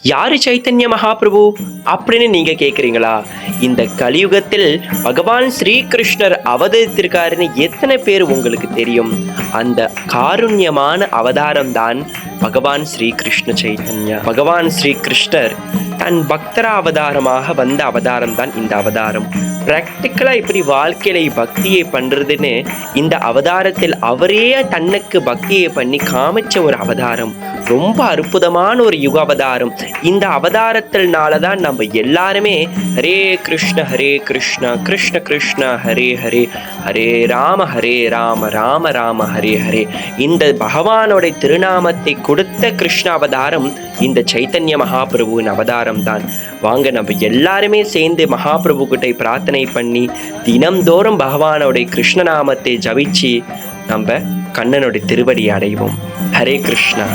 யாரு சைத்தன்ய மகாபிரபு அப்படின்னு நீங்க கேக்குறீங்களா? இந்த கலியுகத்தில் பகவான் ஸ்ரீகிருஷ்ணர் அவதரித்திருக்காருன்னு எத்தனை பேர் உங்களுக்கு தெரியும்? அந்த காருண்யமான அவதாரம் தான் பகவான் ஸ்ரீகிருஷ்ண சைத்தன்யா. பகவான் ஸ்ரீகிருஷ்ணர் தன் பக்தரா அவதாரமாக வந்த அவதாரம் தான் இந்த அவதாரம். ப்ராக்டிக்கலா இப்படி வாழ்க்கையில பக்தியை பண்றதுன்னு இந்த அவதாரத்தில் அவரே தன்னுக்கு பக்தியை பண்ணி காமிச்ச ஒரு அவதாரம். ரொம்ப அற்புதமான ஒரு யுக அவதாரம். இந்த அவதாரத்தினாலதான் நம்ம எல்லாருமே ஹரே கிருஷ்ண கிருஷ்ண கிருஷ்ண ஹரே ஹரே, ஹரே ராம ராம ராம ஹரே ஹரே. இந்த பகவானோட திருநாமத்தை கொடுத்த கிருஷ்ண அவதாரம் இந்த சைத்தன்ய மகாபிரபுவின் அவதாரம் தான். வாங்க நம்ம எல்லாருமே சேர்ந்து மகாபிரபு கிட்ட பிரார்த்தனை பண்ணி தினம்தோறும் பகவானோட கிருஷ்ணநாமத்தை ஜபிச்சு நம்ம கண்ணனோட திருவடி அடைவோம். ஹரே கிருஷ்ணா.